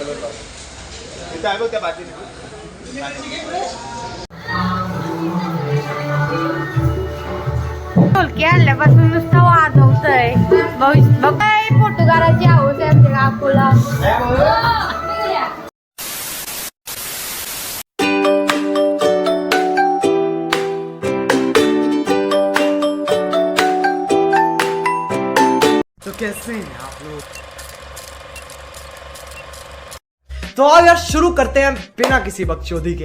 इथे आहे बघ त्या बाजूने. ढोलकी आणल्यापासून नुसतं वाजवतय. बघ पोर्तुगालाची आवाज आहे आमच्या काकूला. तो कैसे हैं आप लोग? तो आज यार शुरू करते हैं बिना किसी बकचोदी के.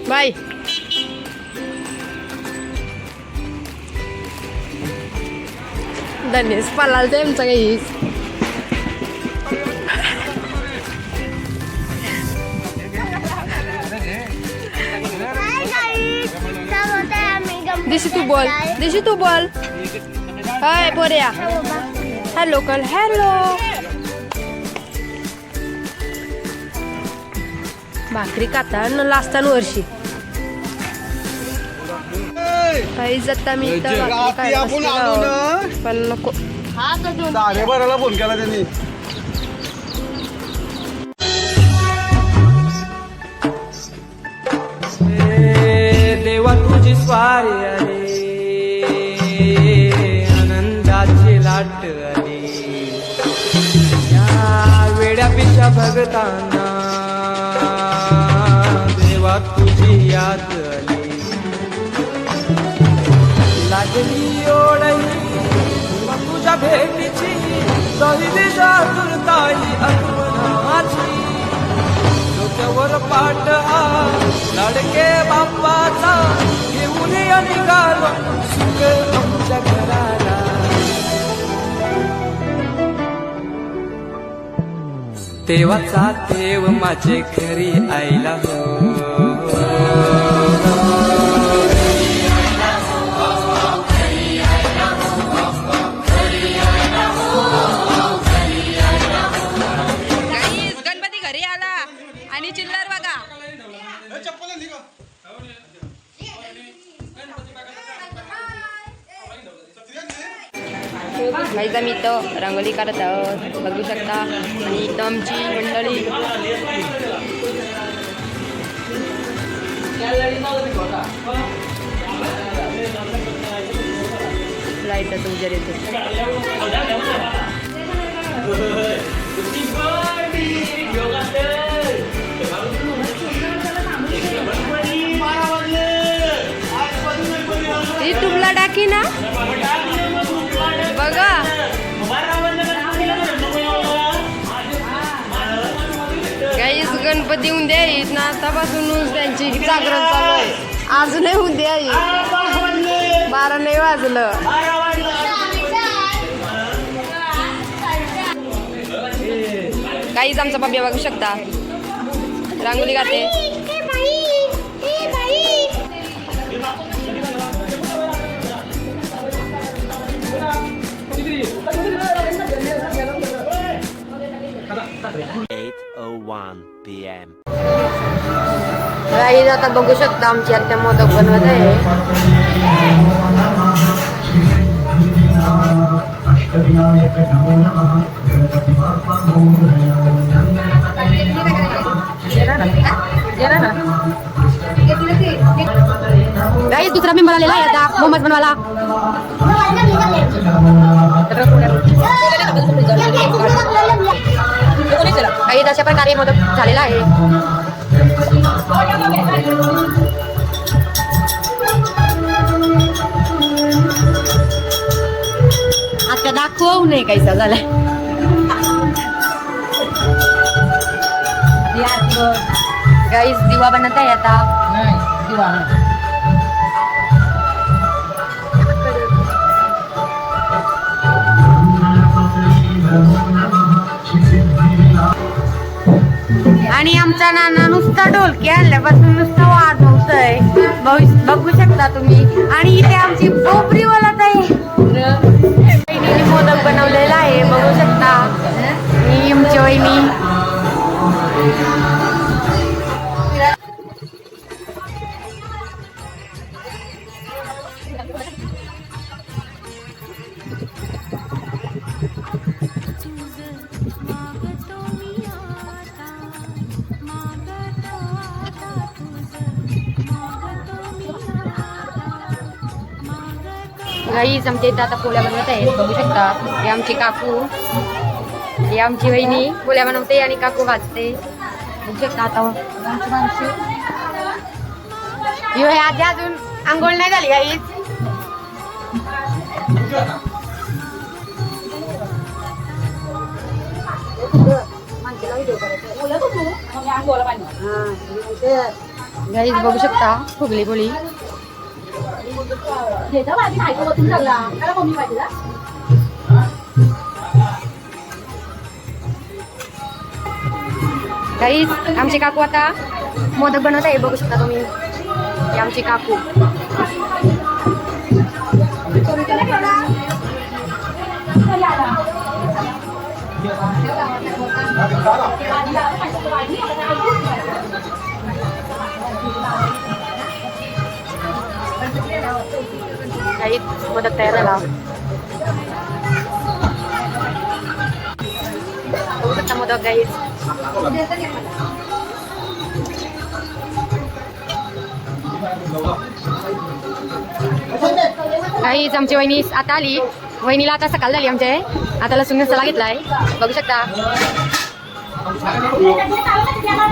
बाय. धनेश पलाल ते आमचा काही दिशी तू बोल हाय पोऱ्या. हॅलो कल हॅलो. भाकरी काता न लास्तान वर्षी काही जाता मी पण नको. बराला फोन केला त्यांनी. देवा तुझी स्वारी आली आनंदाची लाट आली या वेड्या पिशा भगतांना देवा तुझी याद आली लागली ओढही तुझ्या भेटीची दहिली जागृताई आठवणाची डोक्यावर पाट हा लाडके बाप्पाचा घेऊन निघालो सुख आमच्या घराला. देवाचा देव माझे घरी आईला हो. काहीच आम्ही इथं रांगोळी काढत आहोत बघू शकता. आणि इथं आमची मंडळी लाईटच उजेड येते. युट्यूबला टाकी ना बघा. गाईस गणपती उद्या येईल ना, आतापासूनच त्यांची जागरण चालू आहे. अजूनही उद्या येईल, 12 नाही वाजलं. काहीच आमचा बाबा बघू शकता रांगोळी गाते. PM. काही आता बघू शकता आमची आत्या मोदक बनवत आहे. गाईस दुसरा मेंबर आलेला आहे आता मोमोज बनवायला. काही अशा प्रकारे मोदक झालेला आहे. आता दाखवू नये काहीसा झालाय. गाईस दिवा बनत आहे आता. आणि आमचा नाना नुसता ढोलकी आणल्यापासून नुसता वाजवतोय बघू शकता तुम्ही. आणि इथे आमची पोपरी बोलत आहे. वहिनीने मोदक बनवलेला आहे बघू शकता. ही आमची वहिनी. गाईस आमच्या इथं आता पोळ्या बनवत आहेत बघू शकता. हे आमची काकू, ही आमची वहिनी पोळ्या बनवते आणि काकू वाजते बघू शकता. आता आजी अजून आंघोळ नाही झाली गाईस. गाईस बघू शकता फुगली पोळी. गाईस आमची काकू आता मोदक बनवत आहे बघू शकता तुम्ही. ही आमची काकू. गाईस मोदक तयार झाला बघू शकता मोदक गाईस. गाईस आमची वहिनी आता आली. वहिनीला आता सकाळ झाली आमच्या. आता लसूण मसाला घेतलाय बघू शकता.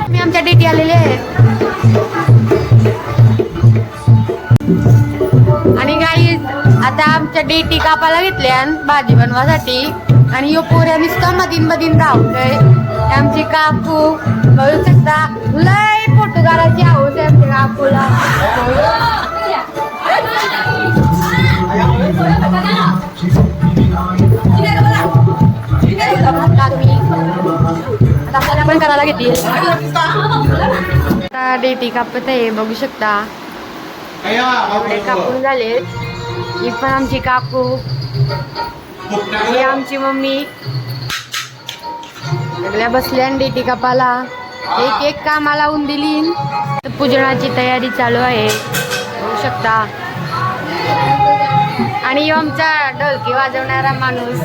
मी आमच्या डेटी आलेले आहेत. आणि गाईस आता आमच्या डेटी कापायला घेतल्या भाजी बनवासाठी. आणि यो पोऱ्या नुसतं मधीन धावतोय. आमची काकू बघू शकता. लय पोर्तुगालाची हौस आहे आमच्या काकूला. आता पण करायला घेतली. आता डेटी कापत आहे बघू शकता. एवढे कापून झाले. ही पण आमची काकू, ही आमची मम्मी सगळ्या बसल्या डेटी कापाला. एक एक कामाला लावून दिली. पूजनाची तयारी चालू आहे बघू शकता. आणि ह्यो आमचा ढोलकी वाजवणारा माणूस.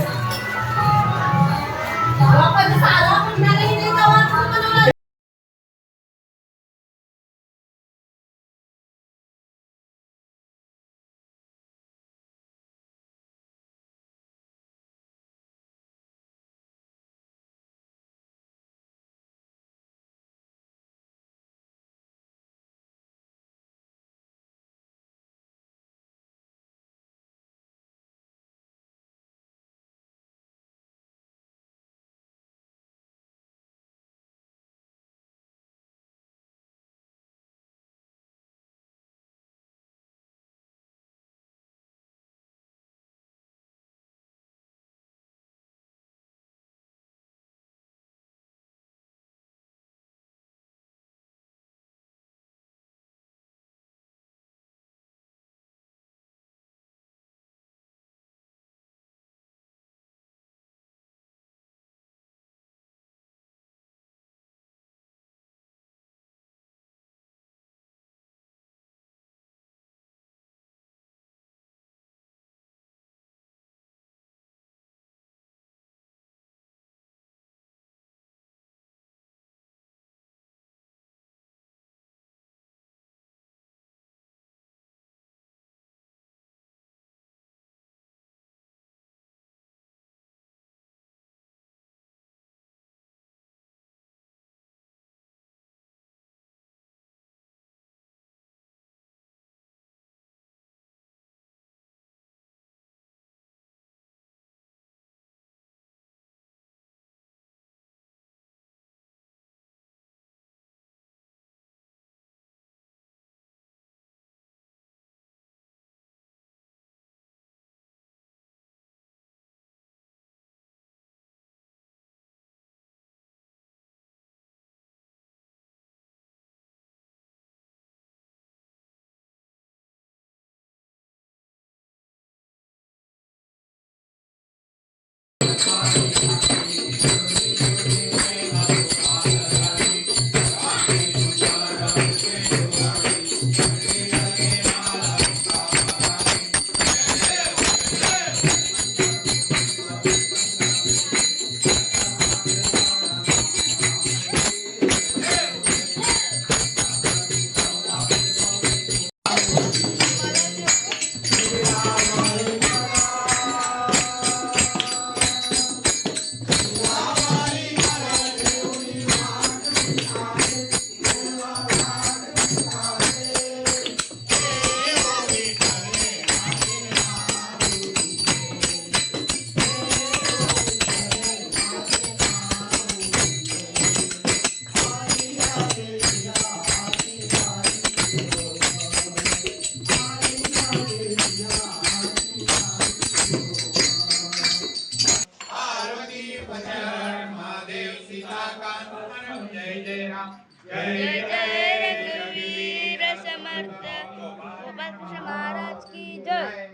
महाराज की जय.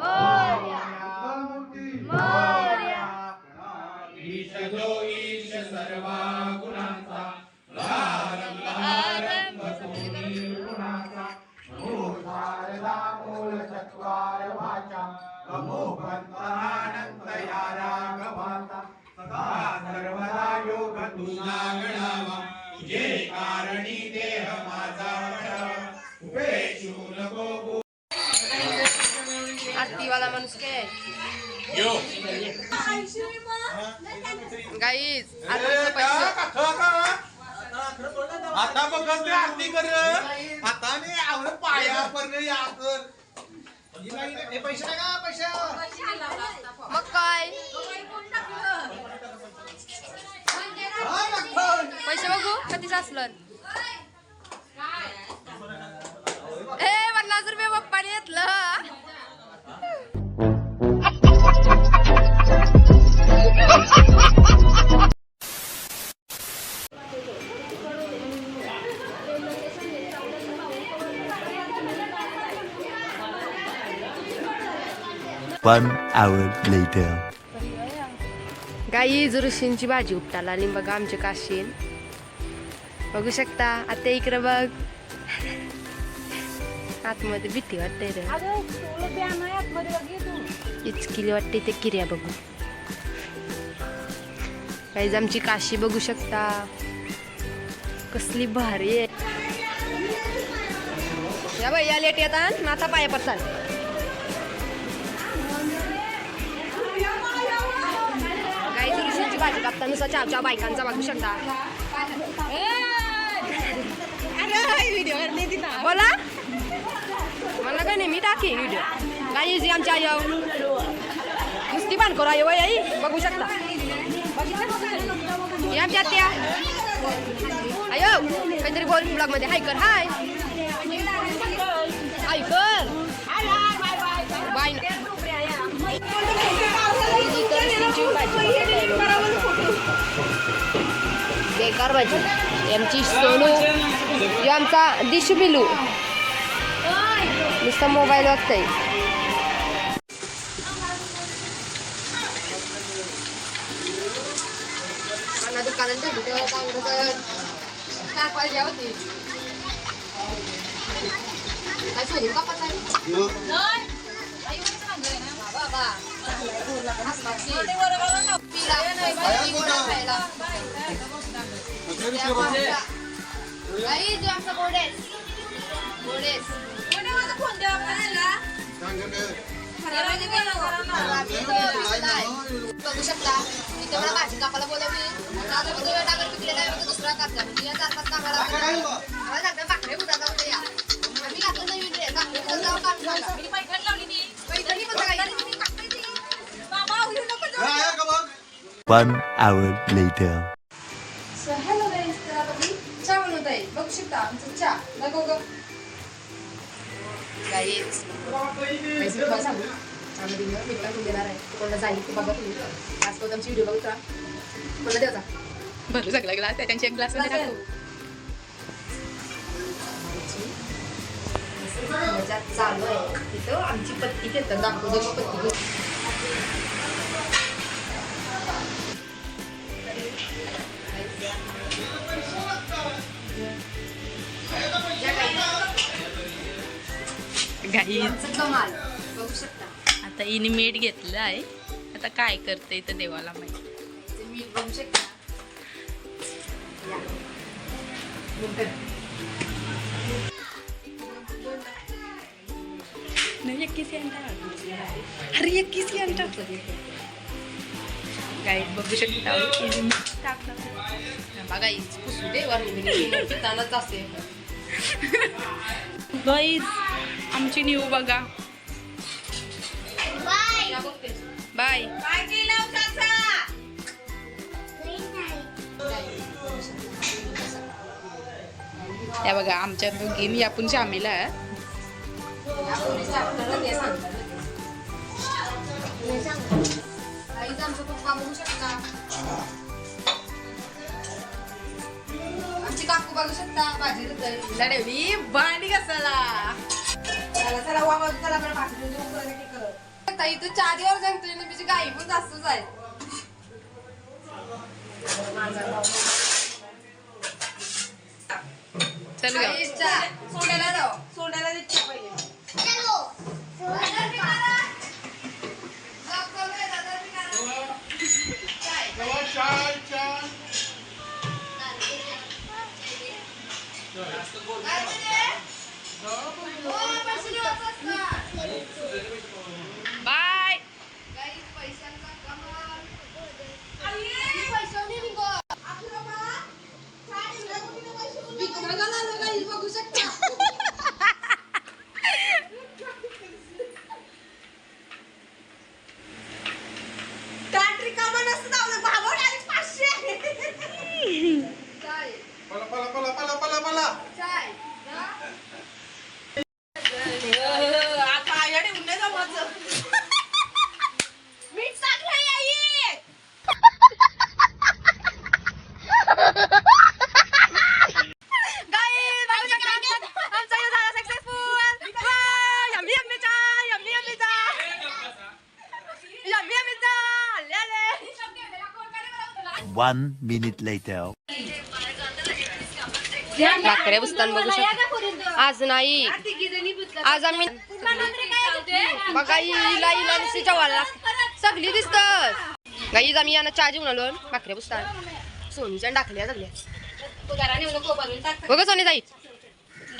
मोरया मोरया. ईश जो ईश सर्वा गुणांचा आरंभ गुणांचा शारदा मूल चत्वार भाषा अमोघंतानंत या राघवाचा सदा सर्वदा योग तुझा गणावा तुझे कारणी देह माझा उपेक्षू नको. आरतीवाला माणूस काय गाईज आता बघ ते आरती कर आता नाही आवड पाया पण या कर पैसे का पैसे मग काय पैसे बघू कधीच असलं 50 रुपये पप्पाने घेतलं. One hour later. गाई ऋषींची भाजी उपटाला आणि बघा आमचे काशीन बघू शकता आता इकडे बघ आतमध्ये भीती वाटते रे. इचकिली वाटते ते किर्या बघू. काहीच आमची काशी बघू शकता कसली भारी आहे. या बाई या लेट येतात माथा पाया पडतात. गाई तुळशीची भाजी कापता नुसता चावच्या बायकांचा बघू शकता. बोला मला काय नाही मी टाके व्हिडिओ. गाई जी आमच्या आई नुसती बांध करू आई आई बघू शकता. हे आमच्या आत्या अयो काहीतरी बोल ब्लॉग मध्ये हाय कर. हाय हाय कर बाय. बेकार भाजी आमची सोनू जो आमचा दिशू बिलू नुसता मोबाईल बघताय. बघू शकता इथे मला भाजी कापायला बोलवली. दुसरा कापला म्हणजे 4-5 कामाला मला सांगता भाकरे कुठं जाऊ द्या. आम्ही घातलं नवीन रे भाकरे कुठं जाऊ काढून One hour later. हॅलो गाईस, तर आता मी चहा बनवत आहे. बघू शकता आमचा चहा दाखव ग गाईस. पैसे तुम्हाला सांगू आम्ही मी टाकून देणार आहे. कोणाला जाईल ते बघा तुम्ही. आज तो आमची व्हिडिओ बघता कोणाला द्यायचा भरू सगळा ग्लास त्याच्या एक ग्लास मध्ये टाकू. चालू आहे तिथं आमची पत्ती घेतात दाखवतो मग पत्ती घेत. कमाल बघू शकता. आता हिने मीठ घेतलं आहे. आता काय करते तर देवाला माहिती. मीठ बघू शकता. नाही 21 अरे 21 काय बघू शकता. हिने मीठ टाकलं बघा पुसू दे वरतानाच असे. गाईज आमची न्यू बघा. बाय. त्या बघा आमच्या दोघींनी आपण शामिल आहे. आमचं पप्पा बघू शकता. आमची काकू बघू शकता भाजी लढवली भांडी कसाला. चला वावा चला बरं भाजी करत इथं 4 दिवस जमतोय ना त्याची गाई पण जास्तच आहे. चल ग सोडायला जाऊ सोडायला देते पहिले. बाय. बघू शकता. One minute later. भाकऱ्या बसताना बघू शकता. आज नाही आज आम्ही बघा हिला जेवायला सगळी दिसत गाईज आम्ही यांना चहा जेवून आलो भाकऱ्या पुसतात सोनीच्या टाकल्या सगळ्या बघा सोनी जाई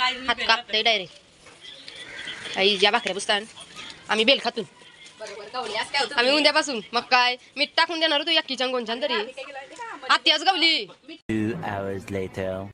हात कापतय डायरेक्ट आई ज्या भाकऱ्या पुसतात आम्ही बेल खातून आम्ही उद्यापासून मग काय मीठ टाकून देणार होतो यक्कीच्या गोंच्यान तरी आत्याच गावली 2 hours later.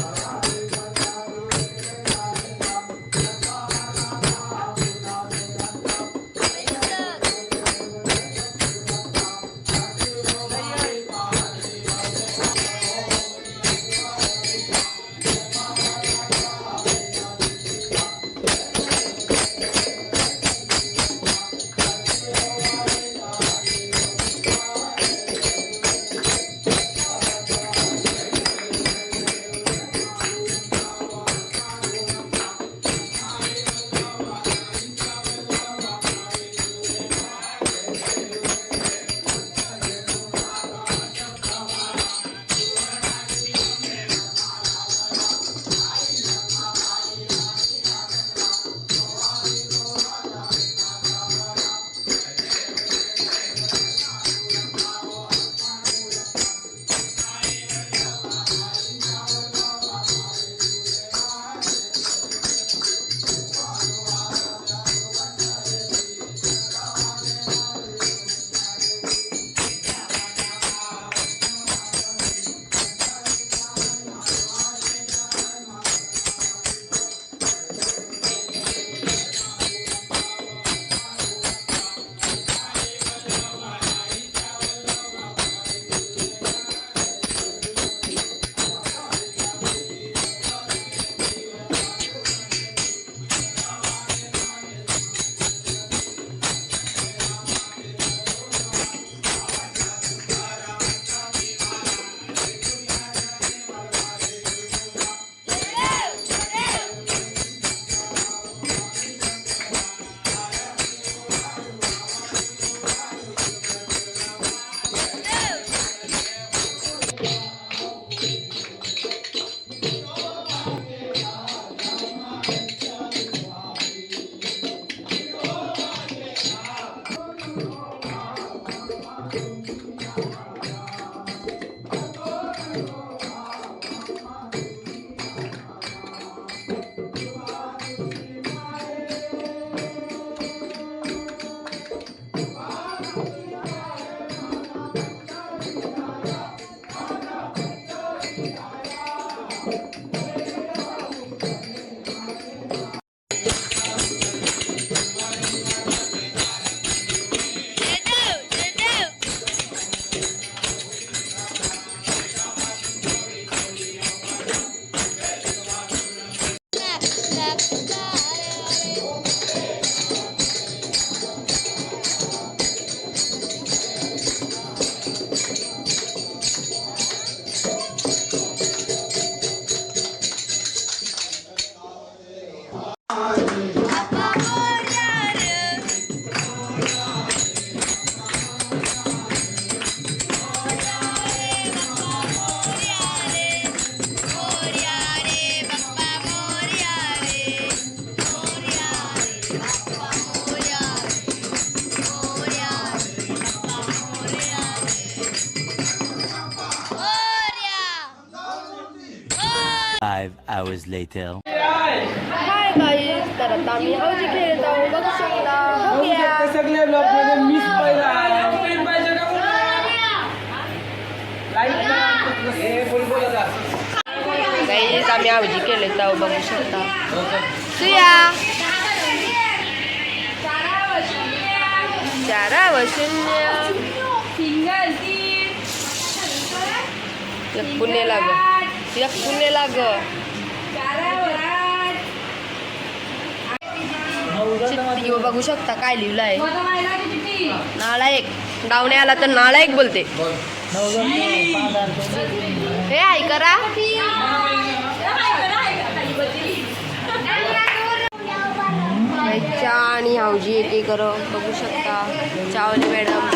Five hours later. Hi guys तर आता आम्ही हौजी खेळत आहोत बघू शकता हो गया. सगळे ब्लॉग मध्ये मिस पहिला गाईज आम्ही हौजी खेळत आहोत बघू शकता सुया चारा व शून्य एक पुण्य लाग चिठ्ठी बघू शकता काय लिहिलं आहे नालायक डावणे आला तर नालायक बोलते हे ऐकरा आणि हौजी एक कर बघू शकता चावली मॅडम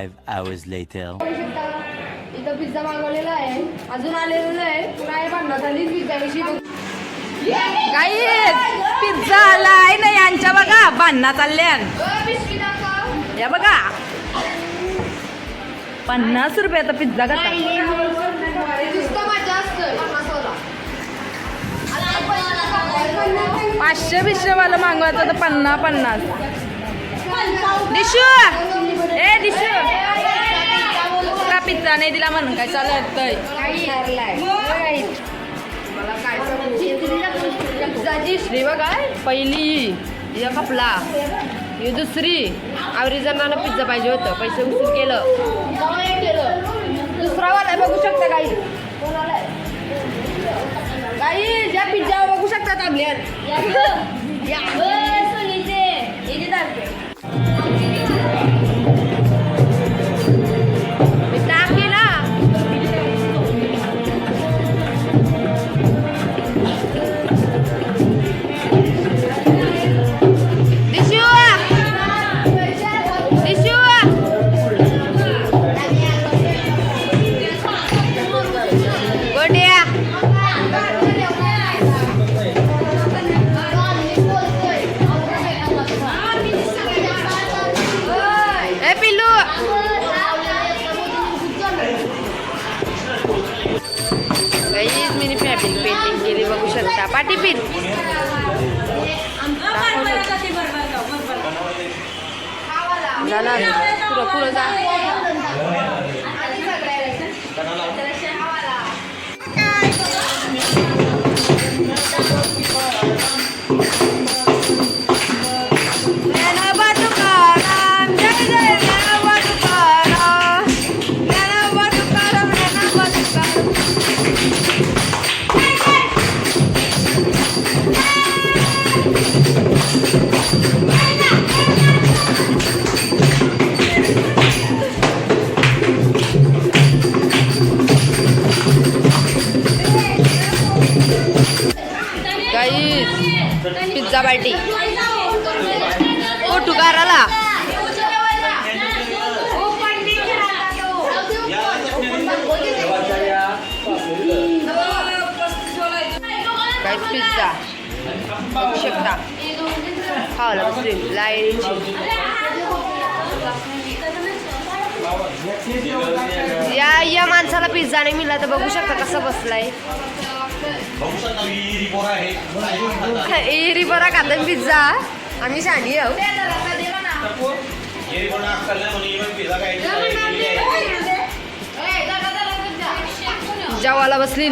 5 hours later. इथं पिझ्झा मागवलेला आहे, अजून आलेला नाही. काय बनणार झाली पिझ्झा विषयी काही पिझ्झा आलाय ना यांच्या बघा बांधना चालल्यान. या बघा 50 रुपयाचा पिझ्झा का मजा असतं 500 वाला मागवायचं तर 50. दिशू ए दिशू का पिझ्झा नाही दिला म्हणून काय चालत पिझ्झाची हिस्ट्री बघा. पहिली एक आपला, ही दुसरी. आवरी जणांना पिझ्झा पाहिजे होतं, पैसे उचल केलं. दुसरा वाला बघू शकता काही ज्या पिझ्झा बघू शकतात आपल्या मिनी पेंटिंग केली बघू शकता. पाटी पिन झाला पुरं जा. पिझ्झा पार्टी पोर्तुगाराला काय पिझ्झा बघू शकता. खावाला बसली लाईनची. या माणसाला पिझ्झा नाही मिळाला तर बघू शकता कसं बसलाय. एरी बरा खाता पिझ्झा. आम्ही शानी आहोत. जेवायला बसली.